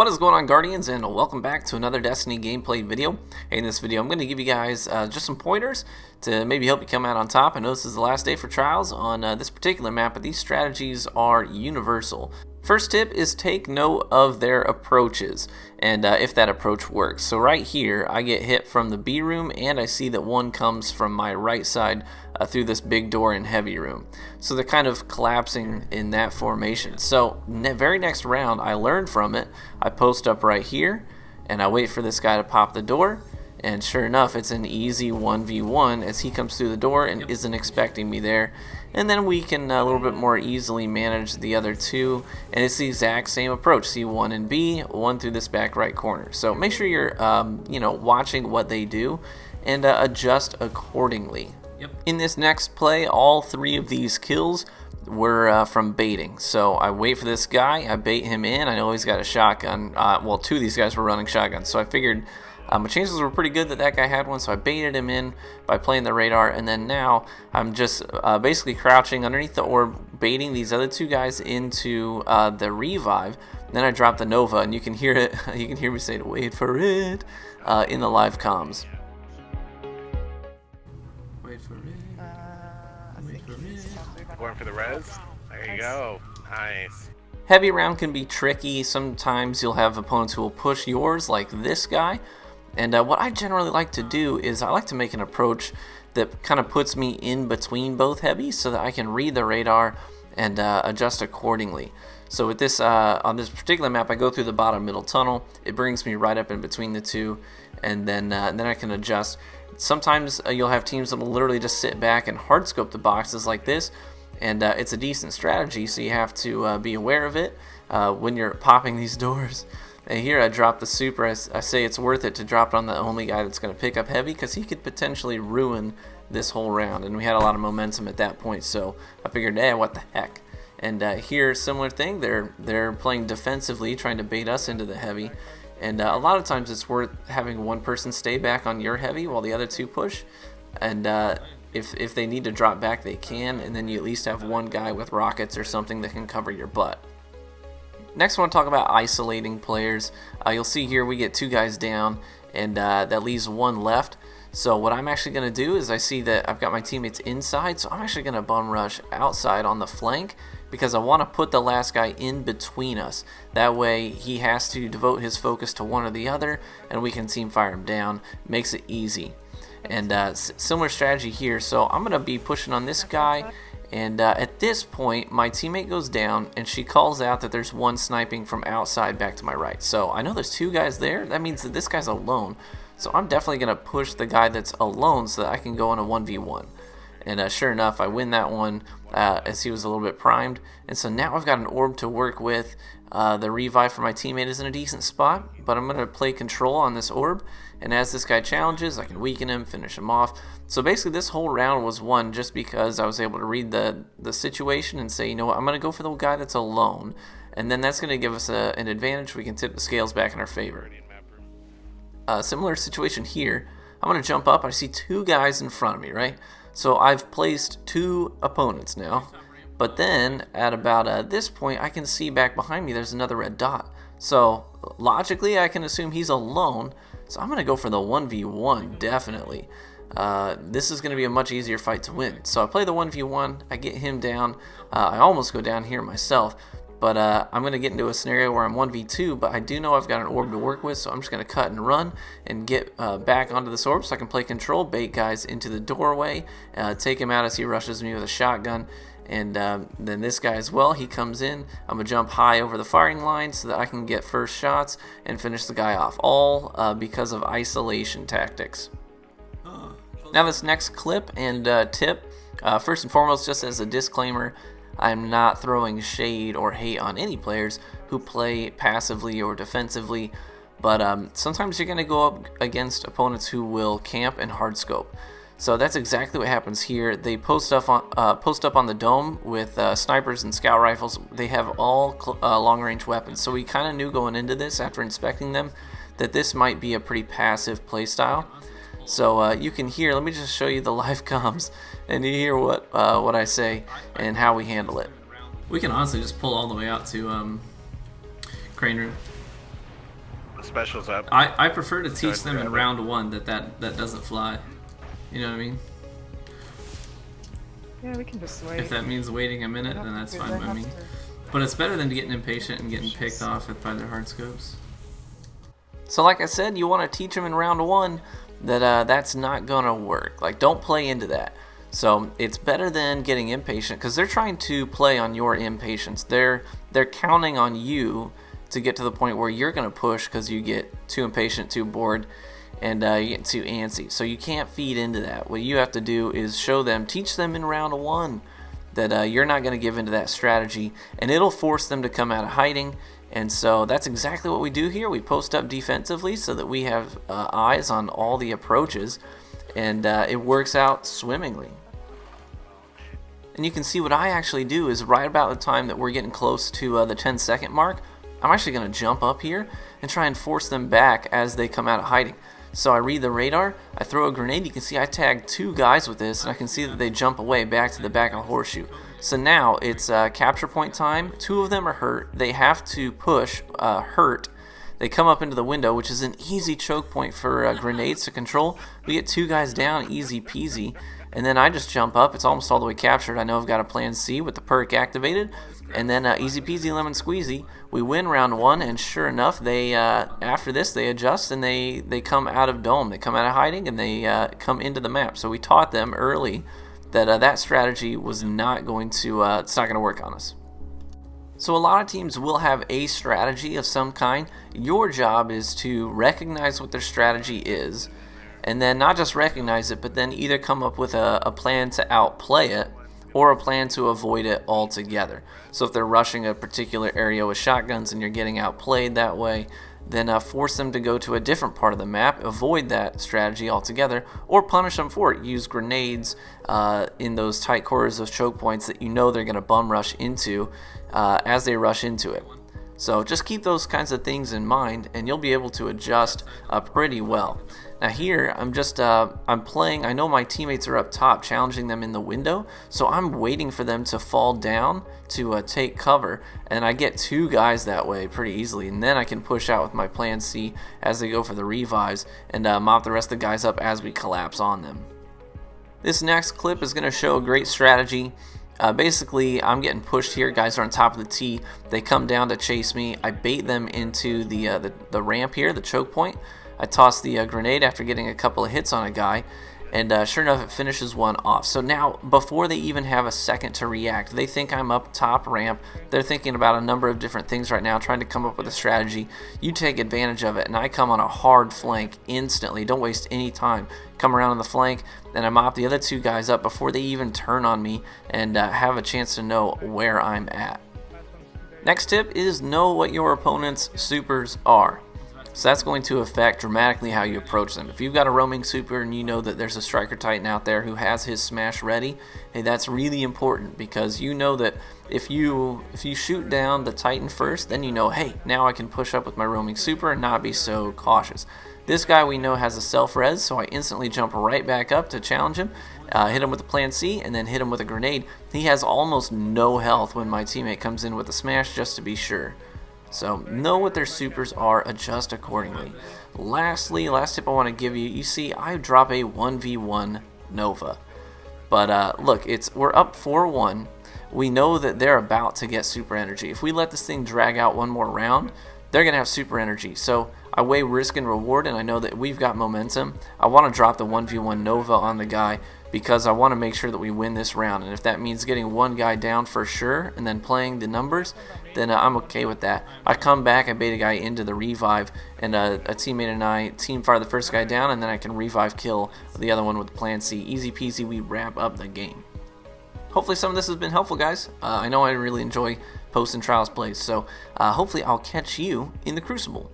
What is going on, Guardians, and welcome back to another Destiny gameplay video. In this video I'm going to give you guys just some pointers to maybe help you come out on top. I know this is the last day for trials on this particular map, but these strategies are universal. First tip is take note of their approaches and if that approach works. So right here I get hit from the B room and I see that one comes from my right side through this big door in heavy room. So they're kind of collapsing in that formation. So very next round I learn from it. I post up right here and I wait for this guy to pop the door. And sure enough, it's an easy 1v1 as he comes through the door and isn't expecting me there. And then we can a little bit more easily manage the other two. And it's the exact same approach. See one in B, one through this back right corner. So make sure you're watching what they do and adjust accordingly. In this next play, all three of these kills were from baiting. So I wait for this guy, I bait him in. I know he's got a shotgun. Well, two of these guys were running shotguns. So I figured my chances were pretty good that that guy had one, so I baited him in by playing the radar, and then now I'm just basically crouching underneath the orb, baiting these other two guys into the revive. Then I drop the Nova, and you can hear it. You can hear me say, "Wait for it," in the live comms. Wait for it. Wait for it. Going for the res. There you go. Nice. Heavy round can be tricky. Sometimes you'll have opponents who will push yours, like this guy. And what I generally like to do is I like to make an approach that kind of puts me in between both heavies so that I can read the radar and adjust accordingly. So with this on this particular map, I go through the bottom middle tunnel. It brings me right up in between the two, and then I can adjust. Sometimes you'll have teams that will literally just sit back and hard scope the boxes like this, and it's a decent strategy, so you have to be aware of it when you're popping these doors. And here I drop the super. I say it's worth it to drop it on the only guy that's going to pick up heavy, because he could potentially ruin this whole round, and we had a lot of momentum at that point, so I figured, what the heck. And here, similar thing, they're playing defensively, trying to bait us into the heavy, and a lot of times it's worth having one person stay back on your heavy while the other two push, and if they need to drop back, they can, and then you at least have one guy with rockets or something that can cover your butt. Next, I want to talk about isolating players. You'll see here we get two guys down, and that leaves one left. So what I'm actually going to do is I see that I've got my teammates inside, so I'm actually going to bum rush outside on the flank, because I want to put the last guy in between us. That way he has to devote his focus to one or the other, and we can team fire him down. Makes it easy. And similar strategy here. So I'm going to be pushing on this guy. And at this point, my teammate goes down, and she calls out that there's one sniping from outside back to my right. So I know there's two guys there. That means that this guy's alone. So I'm definitely going to push the guy that's alone so that I can go on a 1v1. And sure enough, I win that one as he was a little bit primed. And so now I've got an orb to work with. The revive for my teammate is in a decent spot, but I'm going to play control on this orb. And as this guy challenges, I can weaken him, finish him off. So basically this whole round was won just because I was able to read the situation and say, you know what, I'm going to go for the guy that's alone. And then that's going to give us an advantage. We can tip the scales back in our favor. Similar situation here. I'm going to jump up. I see two guys in front of me, right? So I've placed two opponents now. But then at about this point, I can see back behind me there's another red dot. So logically, I can assume he's alone. So I'm going to go for the 1v1, definitely. This is going to be a much easier fight to win. So I play the 1v1, I get him down. I almost go down here myself. But I'm going to get into a scenario where I'm 1v2, but I do know I've got an orb to work with, so I'm just going to cut and run and get back onto this orb so I can play control, bait guys into the doorway, take him out as he rushes me with a shotgun. And then this guy as well, he comes in. I'm going to jump high over the firing line so that I can get first shots and finish the guy off, all because of isolation tactics. Now this next clip and tip, first and foremost, just as a disclaimer, I'm not throwing shade or hate on any players who play passively or defensively, but sometimes you're going to go up against opponents who will camp and hard scope. So that's exactly what happens here. They post up on the dome with snipers and scout rifles. They have all long-range weapons. So we kind of knew going into this, after inspecting them, that this might be a pretty passive playstyle. So you can hear. Let me just show you the live comms, and you hear what I say and how we handle it. We can honestly just pull all the way out to crane room. The special's up. I prefer to teach them in grab it. round one that doesn't fly. You know what I mean? Yeah, we can just wait. If that means waiting a minute, then that's fine by me. But it's better than getting impatient and getting picked off by their hard scopes. So like I said, you want to teach them in round one that that's not going to work. Like, don't play into that. So it's better than getting impatient because they're trying to play on your impatience. They're counting on you to get to the point where you're going to push because you get too impatient, too bored, and you get too antsy. So you can't feed into that. What you have to do is show them, teach them in round one that you're not going to give into that strategy, and it'll force them to come out of hiding. And so that's exactly what we do here. We post up defensively so that we have eyes on all the approaches, and it works out swimmingly. And you can see what I actually do is right about the time that we're getting close to the 10-second mark, I'm actually going to jump up here and try and force them back as they come out of hiding. So I read the radar, I throw a grenade. You can see I tagged 2 guys with this, and I can see that they jump away back to the back of Horseshoe. So now it's capture point time. 2 of them are hurt. They have to push hurt. They come up into the window, which is an easy choke point for grenades to control. We get 2 guys down, easy peasy. And then I just jump up. It's almost all the way captured. I know I've got a plan C with the perk activated. And then easy peasy lemon squeezy. We win round 1, and sure enough, they after this they adjust and they come out of dome. They come out of hiding and they come into the map. So we taught them early that that strategy was not going to it's not going to work on us. So a lot of teams will have a strategy of some kind. Your job is to recognize what their strategy is, and then not just recognize it, but then either come up with a plan to outplay it or a plan to avoid it altogether. So if they're rushing a particular area with shotguns and you're getting outplayed that way, then force them to go to a different part of the map, avoid that strategy altogether, or punish them for it. Use grenades in those tight corners, those choke points that you know they're going to bum rush into as they rush into it. So just keep those kinds of things in mind, and you'll be able to adjust pretty well. Now here, I'm playing. I know my teammates are up top, challenging them in the window, so I'm waiting for them to fall down to take cover, and I get 2 guys that way pretty easily, and then I can push out with my plan C as they go for the revives and mop the rest of the guys up as we collapse on them. This next clip is going to show a great strategy. Basically, I'm getting pushed here. Guys are on top of the T. They come down to chase me. I bait them into the ramp here, the choke point. I toss the grenade after getting a couple of hits on a guy, and sure enough, it finishes one off. So now, before they even have a second to react, they think I'm up top ramp. They're thinking about a number of different things right now, trying to come up with a strategy. You take advantage of it, and I come on a hard flank instantly. Don't waste any time. Come around on the flank, and I mop the other 2 guys up before they even turn on me and have a chance to know where I'm at. Next tip is know what your opponent's supers are. So that's going to affect dramatically how you approach them. If you've got a roaming super and you know that there's a striker titan out there who has his smash ready, hey, that's really important, because you know that if you shoot down the titan first, then you know, hey, now I can push up with my roaming super and not be so cautious. This guy we know has a self-res, so I instantly jump right back up to challenge him, hit him with a plan C, and then hit him with a grenade. He has almost no health when my teammate comes in with a smash, just to be sure. So know what their supers are, adjust accordingly. Lastly, last tip I want to give you, you see I drop a 1v1 Nova. But look, we're up 4-1. We know that they're about to get super energy. If we let this thing drag out one more round, they're going to have super energy. So I weigh risk and reward, and I know that we've got momentum. I want to drop the 1v1 Nova on the guy because I want to make sure that we win this round. And if that means getting one guy down for sure and then playing the numbers, then I'm okay with that. I come back, I bait a guy into the revive, and a teammate and I team fire the first guy down, and then I can revive kill the other one with plan C. Easy peasy, we wrap up the game. Hopefully some of this has been helpful, guys. I know I really enjoy posting Trials plays, so hopefully I'll catch you in the Crucible.